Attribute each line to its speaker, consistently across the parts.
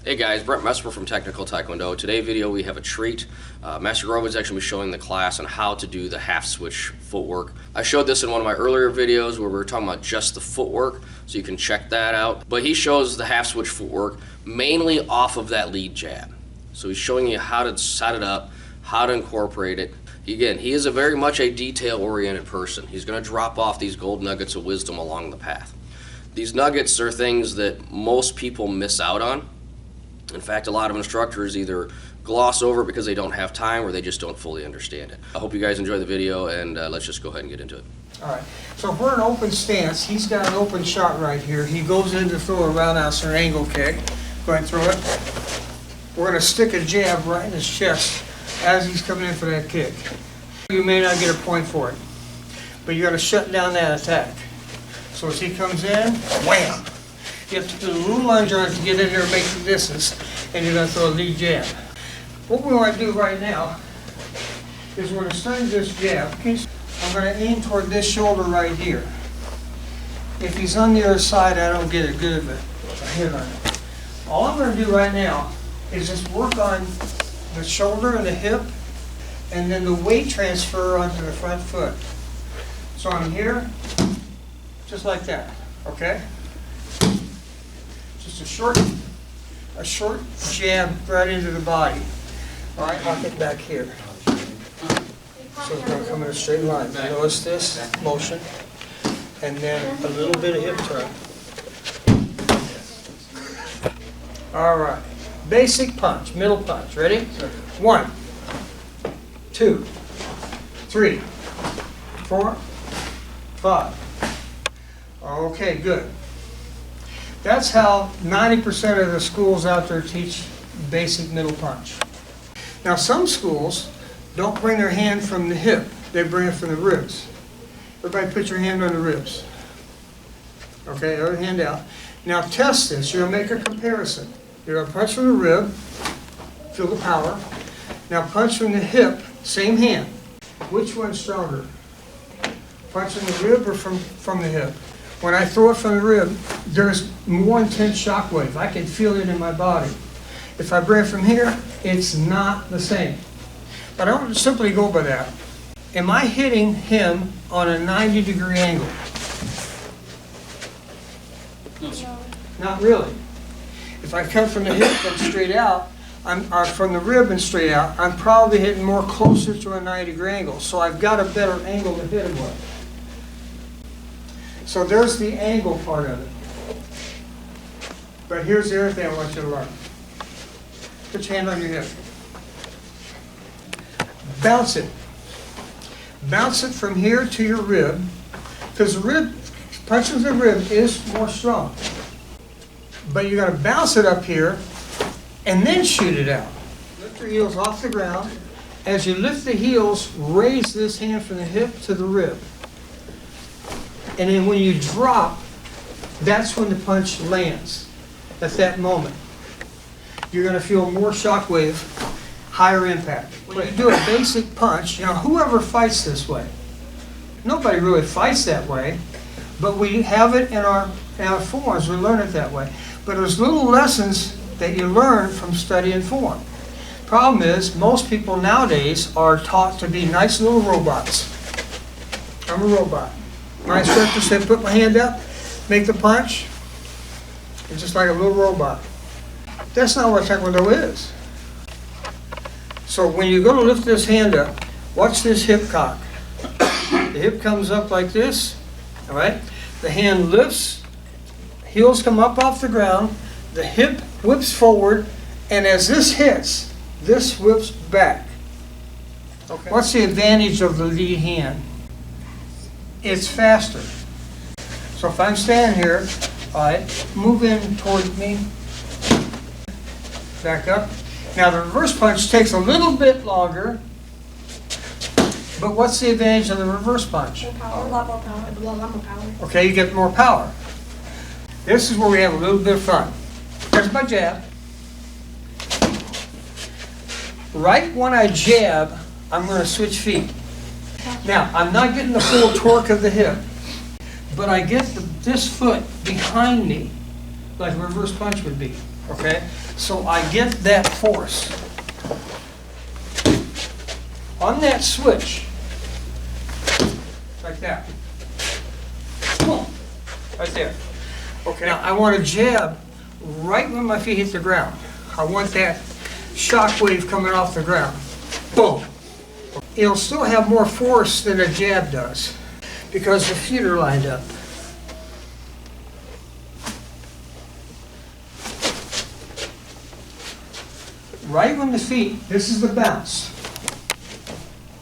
Speaker 1: Hey guys, Brent Mesper from Technical Taekwondo. Today's video we have a treat. Master Grove is actually showing the class on how to do the half switch footwork. I showed this in one of my earlier videos where we were talking about just the footwork, so you can check that out. But he shows the half switch footwork mainly off of that lead jab. So he's showing you how to set it up, how to incorporate it. Again, he is very much a detail-oriented person. He's going to drop off these gold nuggets of wisdom along the path. These nuggets are things that most people miss out on. In fact, a lot of instructors either gloss over because they don't have time or they just don't fully understand it. I hope you guys enjoy the video, and let's just go ahead and get into it.
Speaker 2: All right, so if we're in open stance, he's got an open shot right here. He goes in to throw a roundhouse or an angle kick. Go ahead and throw it. We're going to stick a jab right in his chest as he's coming in for that kick. You may not get a point for it, but you got to shut down that attack. So as he comes in, wham! You have to do a little lunge on it to get in there and make the distance, and you're going to throw a lead jab. What we want to do right now is we're going to study this jab. I'm going to aim toward this shoulder right here. If he's on the other side, I don't get a good of a hit on it. All I'm going to do right now is just work on the shoulder and the hip, and then the weight transfer onto the front foot. So I'm here, just like that, okay? Just a short jab right into the body. All right, I'll get back here. So it's going to come in a straight line. Notice this motion, and then a little bit of hip turn. All right, basic punch, middle punch. Ready? 1, 2, 3, 4, 5. Okay, good. That's how 90% of the schools out there teach basic middle punch. Now some schools don't bring their hand from the hip, they bring it from the ribs. Everybody put your hand on the ribs. Okay, other hand out. Now test this, you're going to make a comparison. You're going to punch from the rib, feel the power. Now punch from the hip, same hand. Which one's stronger? Punch from the rib or from the hip? When I throw it from the rib, there's more intense shock wave. I can feel it in my body. If I bring it from here, it's not the same. But I don't simply go by that. Am I hitting him on a 90-degree angle? No. Not really. If I come from the hip and straight out, or from the rib and straight out, I'm probably hitting more closer to a 90-degree angle. So I've got a better angle to hit him with. So there's the angle part of it. But here's the other thing I want you to learn. Put your hand on your hip. Bounce it. Bounce it from here to your rib, because the rib, punching the rib is more strong. But you got to bounce it up here and then shoot it out. Lift your heels off the ground. As you lift the heels, raise this hand from the hip to the rib. And then when you drop, that's when the punch lands, at that moment. You're going to feel more shock wave, higher impact. When you do a basic punch, whoever fights this way, nobody really fights that way, but we have it in our forms, we learn it that way. But there's little lessons that you learn from studying form. Problem is, most people nowadays are taught to be nice little robots. I'm a robot. My instructor said, put my hand up, make the punch. It's just like a little robot. That's not what Taekwondo is. So when you go to lift this hand up, watch this hip cock. The hip comes up like this, all right? The hand lifts, heels come up off the ground, the hip whips forward, and as this hits, this whips back. Okay. What's the advantage of the lead hand? It's faster. So if I'm standing here, all right, move in toward me, back up. Now the reverse punch takes a little bit longer, but what's the advantage of the reverse punch?
Speaker 3: A lot more power. A lot more power.
Speaker 2: Okay, you get more power. This is where we have a little bit of fun. There's my jab. Right when I jab, I'm going to switch feet. Now, I'm not getting the full torque of the hip, but I get this foot behind me, like a reverse punch would be. Okay? So I get that force. On that switch, like that. Boom. Right there. Okay. Now I want to jab right when my feet hit the ground. I want that shock wave coming off the ground. Boom. It'll still have more force than a jab does because the feet are lined up. Right when the feet, this is the bounce.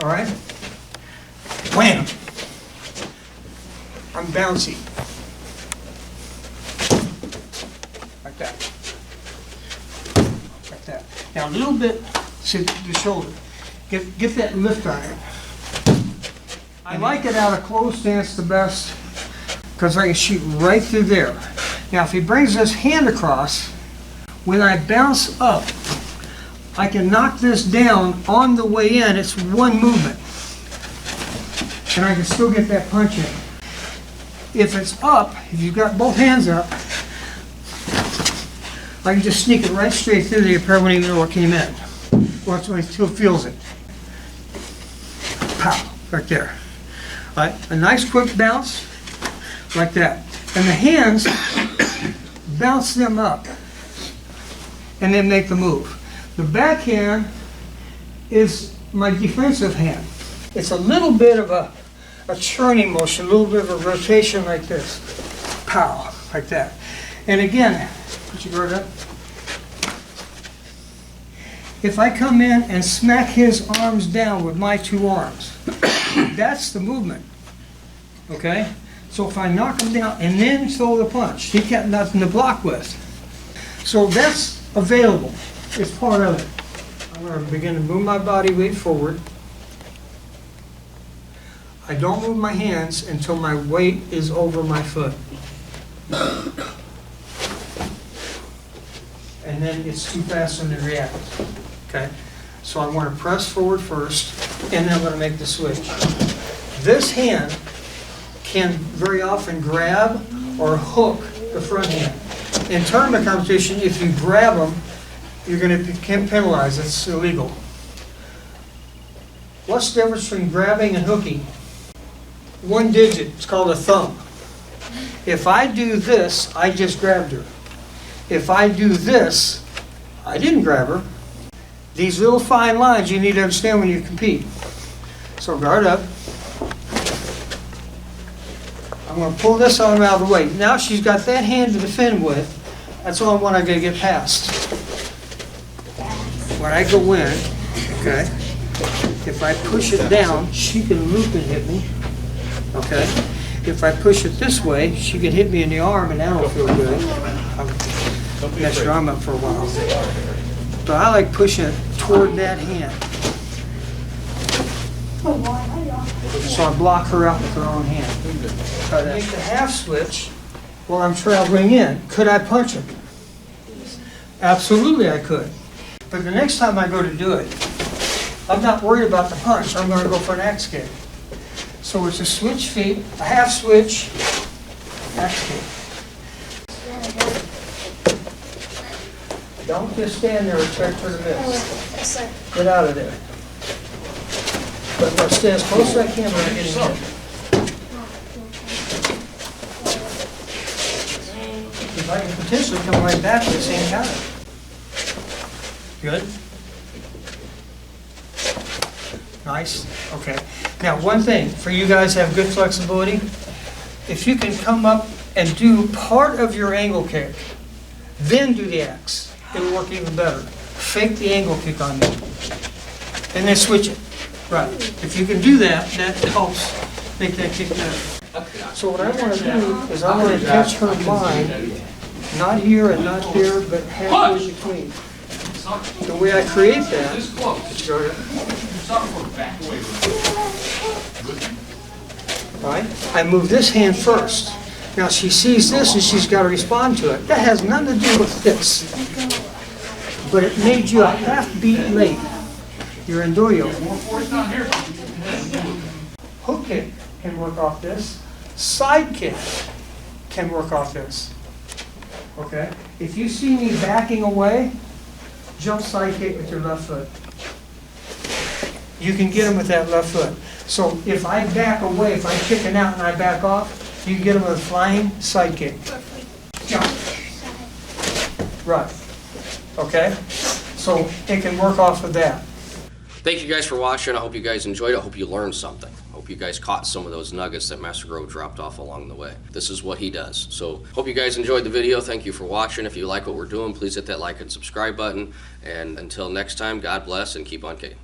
Speaker 2: All right? Wham! I'm bouncy. Like that. Like that. Now a little bit to the shoulder. Get that lift on it. I like it out of closed stance the best because I can shoot right through there. Now if he brings this hand across, when I bounce up, I can knock this down on the way in. It's one movement. And I can still get that punch in. If it's up, if you've got both hands up, I can just sneak it right straight through the apparel when even know it came in. Watch when he still feels it. Pow, right there. All right, a nice quick bounce, like that. And the hands, bounce them up, and then make the move. The backhand is my defensive hand. It's a little bit of a churning motion, a little bit of a rotation like this. Pow, like that. And again, put your guard up. If I come in and smack his arms down with my two arms, that's the movement, okay? So if I knock him down and then throw the punch, he got nothing to block with. So that's available. It's part of it. I'm going to begin to move my body weight forward. I don't move my hands until my weight is over my foot. And then it's too fast and then react. Okay? So I want to press forward first, and then I'm going to make the switch. This hand can very often grab or hook the front hand. In tournament competition, if you grab them, you're going to be penalized. It's illegal. What's the difference between grabbing and hooking? One digit. It's called a thumb. If I do this, I just grabbed her. If I do this, I didn't grab her. These little fine lines you need to understand when you compete. So guard up. I'm going to pull this arm out of the way. Now she's got that hand to defend with. That's the only one I got to get past. When I go in, okay, if I push it down, she can loop and hit me. Okay? If I push it this way, she can hit me in the arm and that'll feel good. I'll mess your arm up for a while. But I like pushing it toward that hand. So I block her out with her own hand. Try to make the half switch while I'm traveling in. Could I punch him? Absolutely I could. But the next time I go to do it, I'm not worried about the punch. I'm going to go for an axe kick. So it's a switch feet, a half switch, axe kick. Don't just stand there and expect her to miss.
Speaker 3: Yes, sir.
Speaker 2: Get out of there. But I'll stay as close as I can when I get in here. If I can potentially come right back at the same time. Good? Nice? Okay. Now, one thing, for you guys have good flexibility, if you can come up and do part of your angle kick, then do the axe, it'll work even better. Fake the angle kick on me, and then switch it. Right. If you can do that, that helps make that kick better. So what I want to do is I want to catch her mind, not here and not here, but halfway between. The way I create that, right? I move this hand first. Now she sees this and she's got to respond to it. That has nothing to do with this. But it made you a half beat late. You're in doyo. Hook kick can work off this. Side kick can work off this. Okay? If you see me backing away, jump side kick with your left foot. You can get them with that left foot. So if I back away, if I'm kicking out and I back off, you can get them with a flying side kick. Jump. Right. Okay? So it can work off of that.
Speaker 1: Thank you guys for watching. I hope you guys enjoyed it. I hope you learned something. I hope you guys caught some of those nuggets that Master Grove dropped off along the way. This is what he does. So hope you guys enjoyed the video. Thank you for watching. If you like what we're doing, please hit that like and subscribe button. And until next time, God bless and keep on kicking.